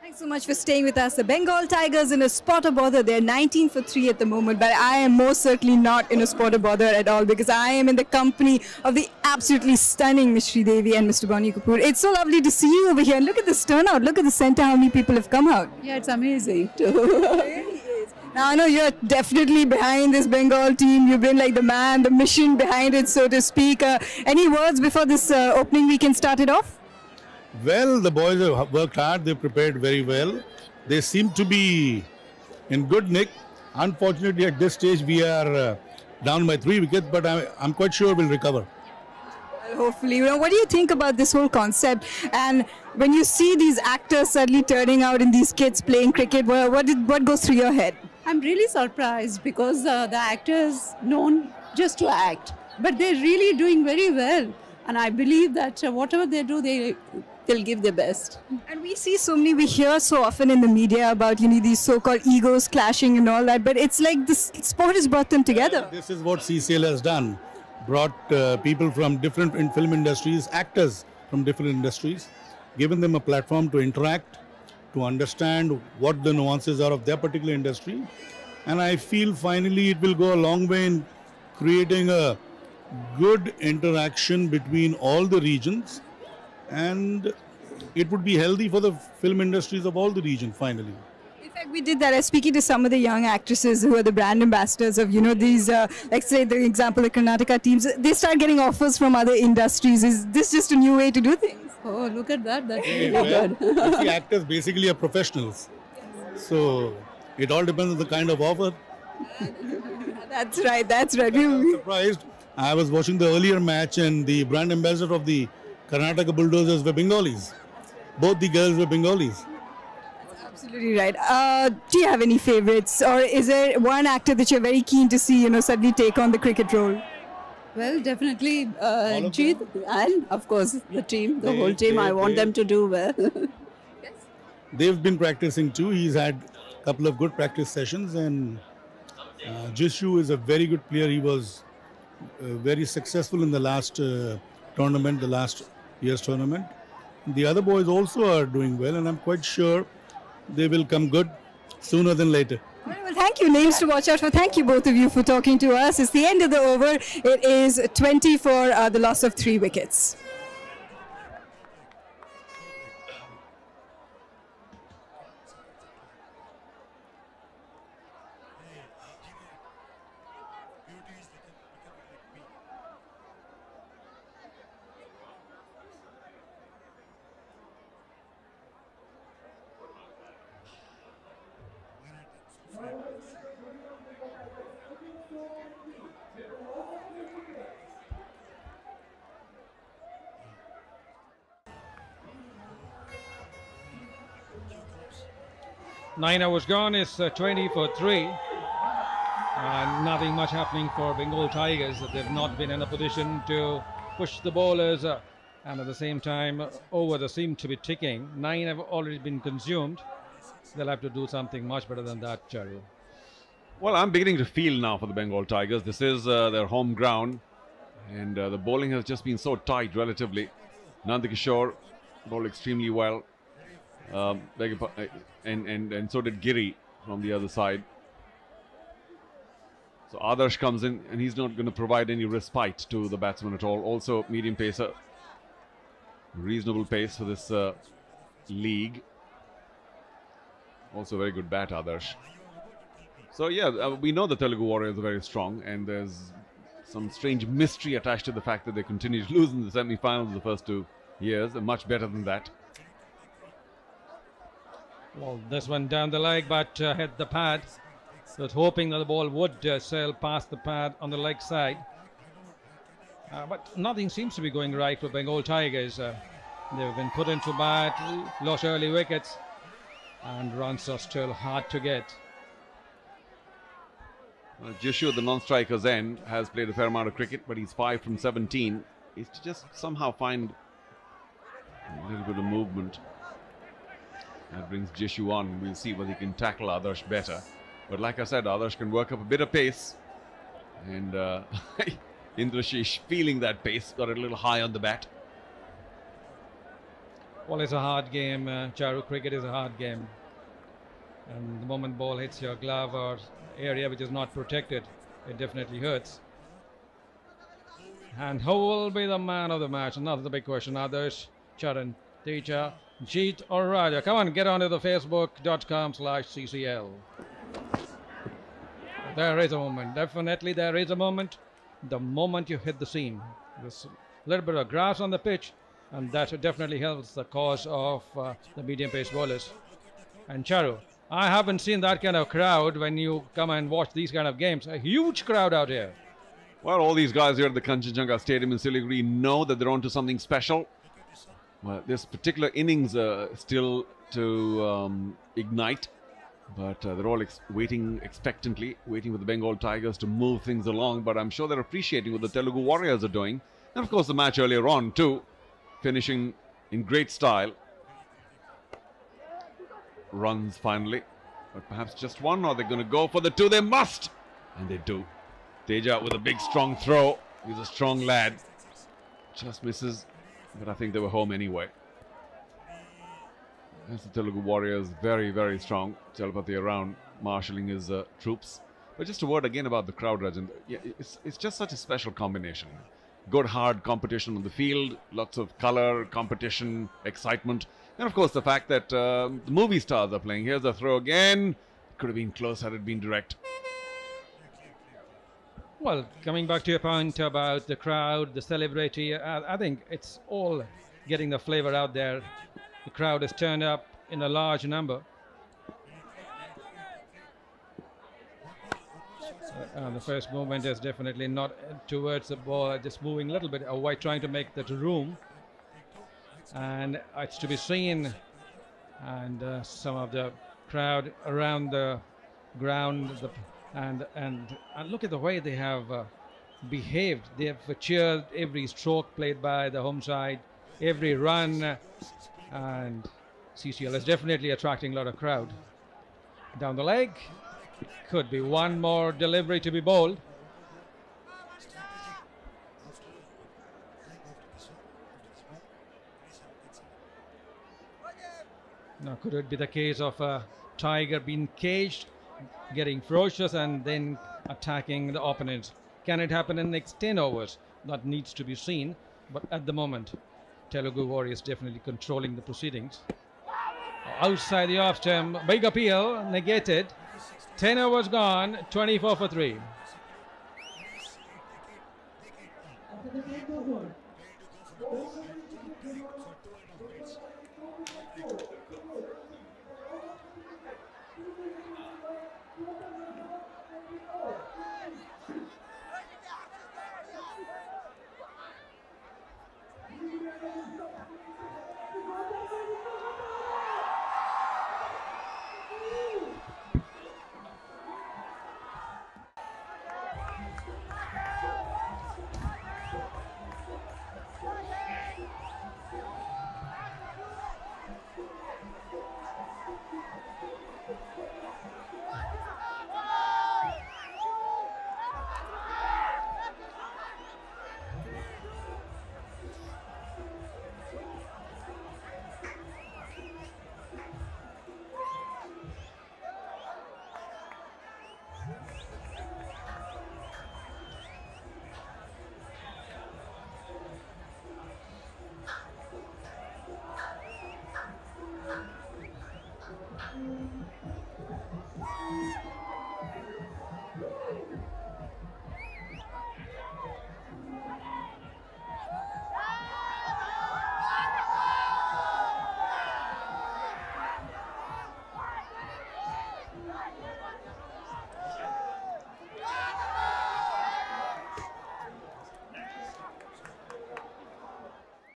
Thanks so much for staying with us. The Bengal Tigers in a spot of bother. They're 19 for 3 at the moment, but I am most certainly not in a spot of bother at all because I am in the company of the absolutely stunning Ms. Devi and Mr. Bonnie Kapoor. It's so lovely to see you over here. And look at this turnout. Look at the center, how many people have come out. Yeah, it's amazing It really is. Now, I know you're definitely behind this Bengal team. You've been like the man, the mission behind it, so to speak. Any words before this opening weekend started off? Well, the boys have worked hard. They prepared very well. They seem to be in good nick. Unfortunately, at this stage, we are down by 3 wickets, but I'm quite sure we'll recover. Hopefully. What do you think about this whole concept? And when you see these actors suddenly turning out in these kids playing cricket, what goes through your head? I'm really surprised because the actors known just to act, but they're really doing very well. And I believe that whatever they do, they'll give their best. And we hear so often in the media about, these so-called egos clashing and all that, but it's like this sport has brought them together. This is what CCL has done. Brought people from different film industries, actors from different industries, given them a platform to interact, to understand what the nuances are of their particular industry. And I feel finally it will go a long way in creating a good interaction between all the regions, and it would be healthy for the film industries of all the regions finally. In fact, we did that. I was speaking to some of the young actresses who are the brand ambassadors of, these, let's say, the example, the Karnataka teams. They start getting offers from other industries. Is this just a new way to do things? Oh, look at that. That's really Well, good. the actors basically are professionals. So it all depends on the kind of offer. That's right. That's right. I'm surprised. I was watching the earlier match and the brand ambassador of the Karnataka Bulldozers were Bengalis. Both the girls were Bengalis. Absolutely right. Do you have any favorites, or is there one actor that you're very keen to see, suddenly take on the cricket role? Well, definitely Jeet, and of course the team, the whole team. I want them to do well. Yes. They've been practicing too. He's had a couple of good practice sessions, and Jishu is a very good player. He was very successful in the last tournament, the last year's tournament. The other boys also are doing well, and I'm quite sure they will come good sooner than later. Well, thank you. Names to watch out for. Thank you, both of you, for talking to us. It's the end of the over. It is 20 for the loss of 3 wickets. Nine hours gone. It's 20 for 3. Nothing much happening for Bengal Tigers. They've not been in a position to push the bowlers, and at the same time, overs seem to be ticking. 9 have already been consumed. They'll have to do something much better than that, Charu. Well, I'm beginning to feel now for the Bengal Tigers. This is their home ground, and the bowling has just been so tight relatively. Nandakishore bowled extremely well. And so did Giri from the other side. So Adarsh comes in, and he's not going to provide any respite to the batsman at all. Also medium pacer, reasonable pace for this league. Also very good bat, Adarsh. So yeah, we know the Telugu Warriors are very strong, and there's some strange mystery attached to the fact that they continue to lose in the semi-finals the first 2 years, and much better than that. Well, this one down the leg, but hit the pad. So it's hoping that the ball would sail past the pad on the leg side. But nothing seems to be going right for Bengal Tigers. They've been put into bat, lost early wickets. and runs are still hard to get. Jishu at the non-striker's end has played a fair amount of cricket, but he's 5 from 17. Is to just somehow find a little bit of movement. That brings Jishu on. We'll see whether he can tackle Adarsh better. But like I said, Adarsh can work up a bit of pace. And Indrashish feeling that pace, got a little high on the bat. Well, it's a hard game. Charu, cricket is a hard game. And the moment ball hits your glove or area which is not protected, it definitely hurts. And who will be the man of the match? Another the big question. Adarsh, Charan, Teja, Jeet or Raja? Come on, get onto the facebook.com/CCL. There is a moment. Definitely there is a moment. The moment you hit the seam. There's a little bit of grass on the pitch, and that definitely helps the cause of the medium pace bowlers. And Charu, I haven't seen that kind of crowd when you come and watch these kind of games. A huge crowd out here. Well, all these guys here at the Kanchenjunga Stadium in Siliguri know that they're on to something special. Well, this particular innings still to ignite, but they're all waiting expectantly, waiting for the Bengal Tigers to move things along. But I'm sure they're appreciating what the Telugu Warriors are doing. And of course, the match earlier on too, finishing in great style. Runs finally, but perhaps just one, or they're going to go for the two. They must, and they do. Teja with a big strong throw. He's a strong lad. Just misses, but I think they were home anyway. That's the Telugu Warriors, very, very strong. Chalapati around, marshalling his troops. But just a word again about the crowd, Rajan. Yeah, it's just such a special combination. Good, hard competition on the field, lots of color, competition, excitement. And of course, the fact that the movie stars are playing. Here's a throw again. Could have been close had it been direct. Well, coming back to your point about the crowd, the celebrity, I think it's all getting the flavor out there. The crowd has turned up in a large number. The first movement is definitely not towards the ball, just moving a little bit away, trying to make that room. And it's to be seen. And some of the crowd around the ground, and look at the way they have behaved. They have cheered every stroke played by the home side, every run, and CCL is definitely attracting a lot of crowd. Down the leg, could be one more delivery to be bowled. Now, could it be the case of a Tiger being caged, getting ferocious and then attacking the opponents? Can it happen in the next 10 overs? That needs to be seen. But at the moment, Telugu Warriors definitely controlling the proceedings. Outside the off stump, big appeal, negated. 10 overs gone, 24 for 3.